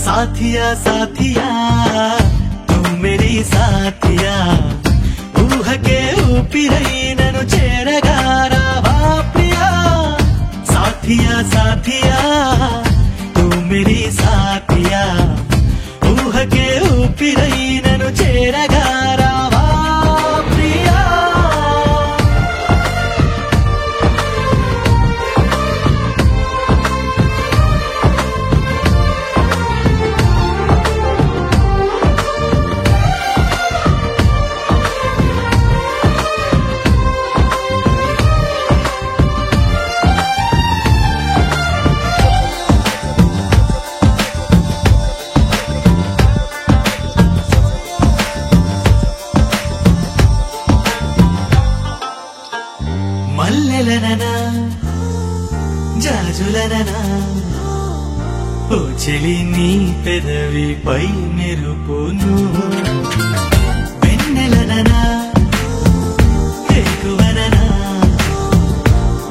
साथिया साथिया तू मेरी साथिया ऊह के ऊपिरై నన్ను చేరగా రావా ప్రియా साथिया साथिया तू मेरी साथिया ऊह के ऊपिरై నన్ను చేరగా రావా ప్రియా మల్లెలననా జాజులననా ఓ చెలి నీ పెదవిపై మెరుపును వెన్నెలననా ఎక్కువననా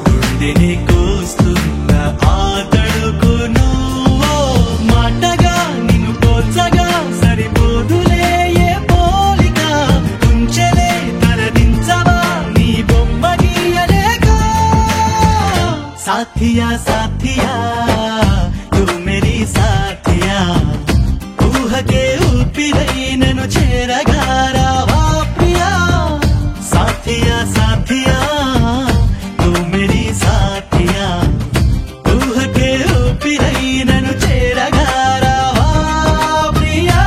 గుండెని కోస్తున్న ఆ తడుకును మాటగా నిన్ను పోల్చగా సరిపోదులే ఏ పోలిక ఉంచలే తరదించవా నీ బొమ్మ साथिया साथिया तू मेरी साथिया ऊह के ऊपिरై నన్ను చేరగా రావా ప్రియా साथिया साथिया तू मेरी साथिया ऊह के ऊपिరై నన్ను చేరగా రావా ప్రియా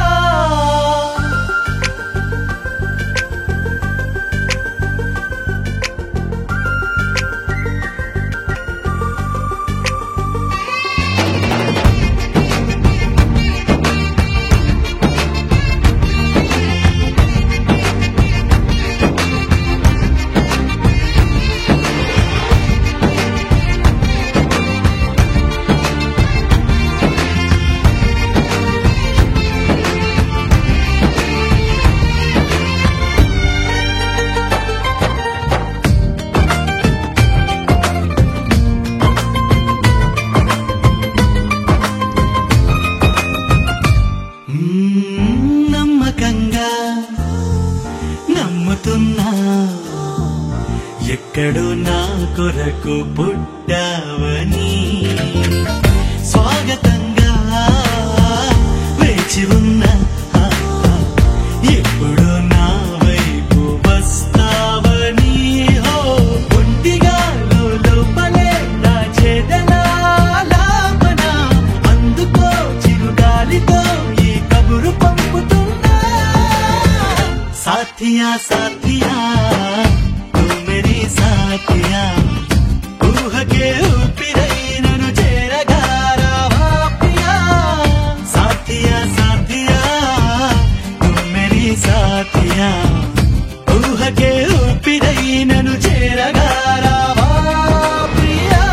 నమ్మకంగా నమ్ముతున్నా ఎక్కడో నా కొరకు పుట్టావని స్వాగతంగా వేచి ఉన్నా ఎప్పుడో నా వైపు వస్తావని ఒంటిగా లోపలే దాచేదనా లాపన అందుకో చిరుగాలితో साथिया साथिया तू मेरी साथिया ऊह के ऊपिरై నన్ను చేరగా రావా ప్రియా साथिया साथिया तू मेरी साथिया ऊह के ऊपिరై నన్ను చేరగా రావా ప్రియా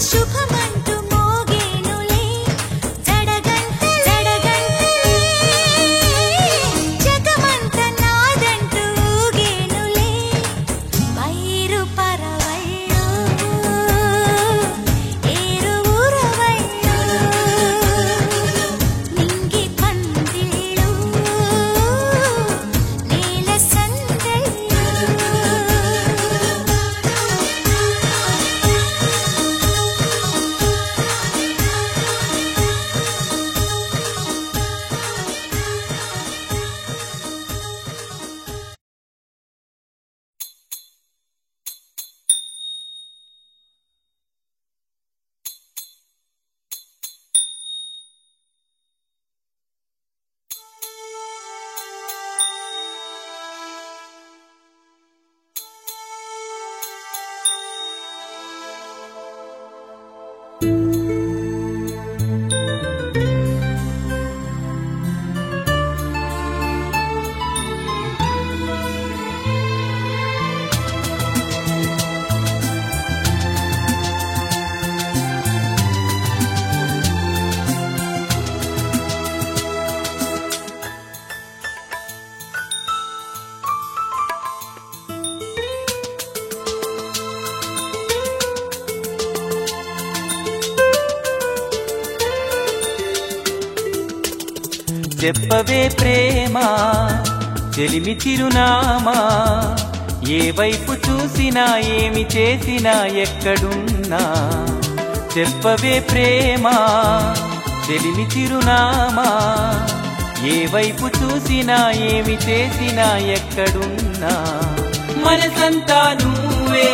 శుభమంటూ మోగేనులే జడగంట జడగంటలే జగమంత నాదంటూ ఊగేనులే పైరు పరవళ్ళు ఏరు ఊరవళ్ళు నింగి పందిళ్ళు నేల సందళ్ళు చెప్పవే ప్రేమ చెలిమి చిరునామా ఏ వైపు చూసినా ఏమి చేసినా ఎక్కడున్నా చెప్పవే ప్రేమ చెలిమి చిరునామా ఏ వైపు చూసినా ఏమి చేసినా ఎక్కడున్నా మనసంతా నువ్వే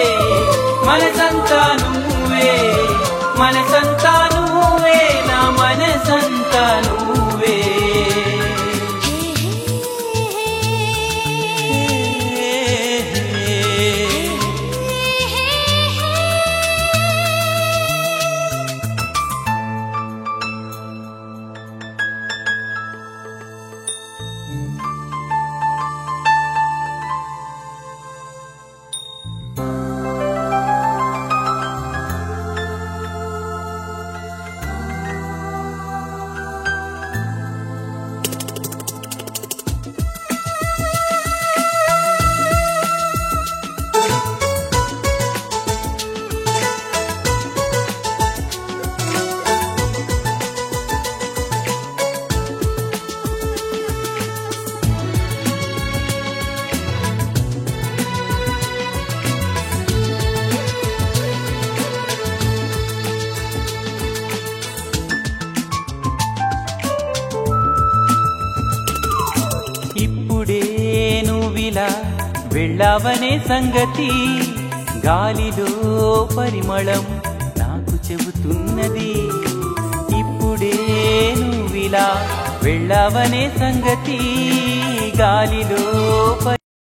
మనసంతా నువ్వే మనసంతా నువ్వే నా మనసంతా నువ్వే వెళ్ళావనే సంగతి గాలిలో పరిమళం నాకు చెబుతున్నది ఇప్పుడే నువ్విలా వెళ్ళావనే సంగతి గాలిలో